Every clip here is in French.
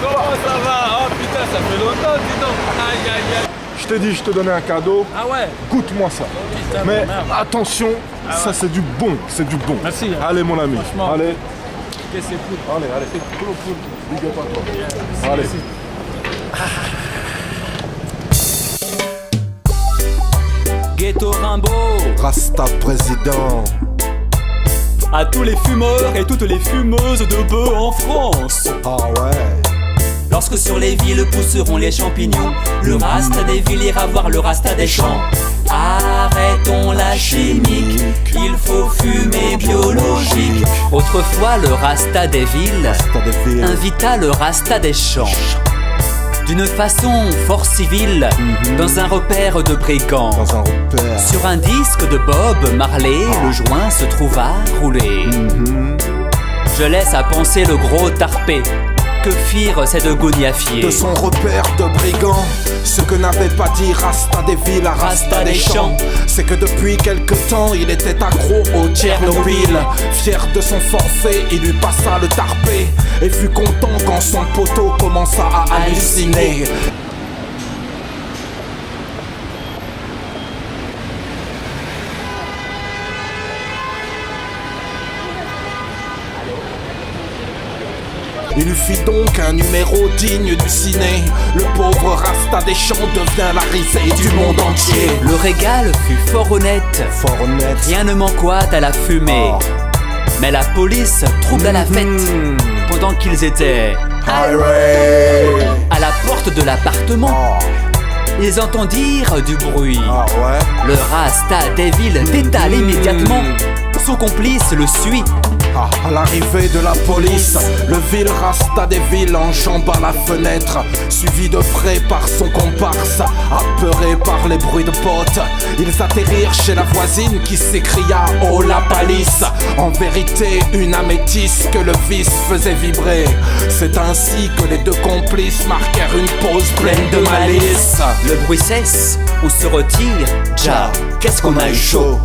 Comment ça va? Oh putain, ça fait longtemps, dis donc. Aïe, aïe, aïe. Je t'ai dit, je te donnais un cadeau. Ah ouais? Goûte-moi ça. Putain, Mais merde. attention, ça c'est du bon, c'est du bon. Merci, hein. Allez mon ami, Franchement. allez, Qu'est-ce que c'est cool. allez, cool. Big up à toi. Allez. Ghetto Rimbaud, Rasta président. à tous les fumeurs et toutes les fumeuses de bœufs en France. Ah ouais. Lorsque sur les villes pousseront les champignons, le rasta des villes ira voir le rasta des champs. Arrêtons la chimique, il faut fumer biologique. Autrefois le rasta des villes invita le rasta des champs. D'une façon fort civile, dans un repère de brigands. Dans un repère. Sur un disque de Bob Marley, le joint se trouva roulé. Je laisse à penser le gros tarpé. Que firent ces deux gougnafiers? De son repère de brigand, ce que n'avait pas dit Rasta des villes à Rasta des champs, c'est que depuis quelque temps il était accro au Tchernobyl. Fier de son forfait, il lui passa le tarpé et fut content quand son poteau commença à halluciner. Il lui fit donc un numéro digne du ciné. Le pauvre Rasta des champs devient la risée du monde entier. Le régal fut fort honnête, Fort honnête. rien ne manqua à la fumée. Mais la police troubla la fête pendant qu'ils étaient Highway. à la porte de l'appartement. Ils entendirent du bruit. Ah ouais. Le Rasta Devil détale immédiatement. Son complice le suit. Ah, à l'arrivée de la police, le vil Rasta des villes enjamba la fenêtre, suivi de près par son comparse. Apeurés par les bruits de potes, ils atterrirent chez la voisine qui s'écria « Oh la palisse !» En vérité, une améthyste que le vice faisait vibrer. C'est ainsi que les deux complices marquèrent une pause pleine de malice. Le bruit cesse, on se retire. Ja, qu'est-ce qu'on a eu chaud.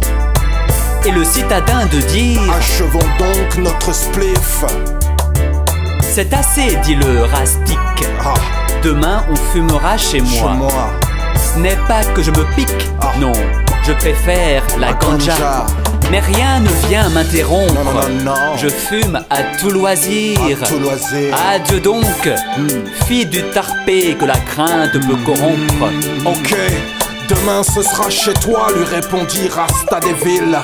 Et le citadin de dire Achevons donc notre spliff. c'est assez, dit le rastique. Ah, Demain on fumera chez chez moi. moi. Ce n'est pas que je me pique, Ah. non, je préfère la ganja. ganja. Mais rien ne vient m'interrompre. Non, non, non, non. Je fume à tout loisir. À tout loisir. Adieu donc, fille du tarpé que la crainte peut corrompre. Ok, demain ce sera chez toi, lui répondit Rasta des villes.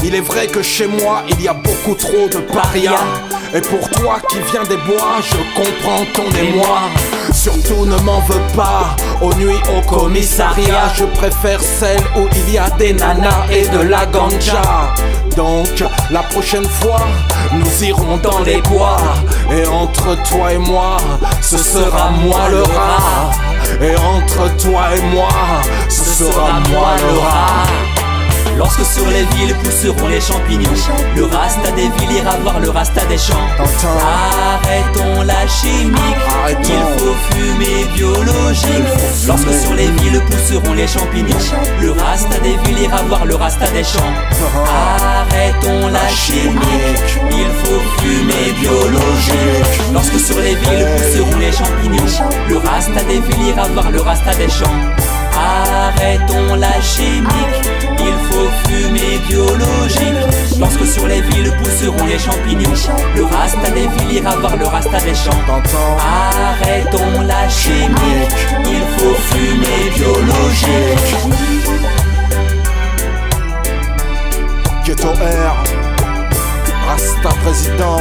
Il est vrai que chez moi il y a beaucoup trop de parias. Et pour toi qui viens des bois, je comprends ton émoi. Surtout ne m'en veux pas, aux nuits au commissariat. Je préfère celle où il y a des nanas et de la ganja. Donc la prochaine fois, nous irons dans les bois. Et entre toi et moi, ce sera moi le rat. Et entre toi et moi, ce sera moi le rat. Lorsque sur les villes pousseront les champignons, le Rasta des villes ira voir le Rasta des champs. T'entends? Arrêtons la chimique, Arrêtons. il faut fumer biologique. Lorsque sur les villes pousseront les champignons, le Rasta des villes ira voir le Rasta des champs. Arrêtons la chimique, il faut fumer biologique. Lorsque sur les villes pousseront les champignons, le Rasta des villes ira voir le Rasta des champs. Arrêtons la chimique, il faut fumer biologique. Lorsque sur les villes pousseront les champignons, le Rasta des villes ira voir le Rasta des champs. T'entends? Arrêtons la chimique, il faut fumer biologique. Ghetto Air, Rasta président.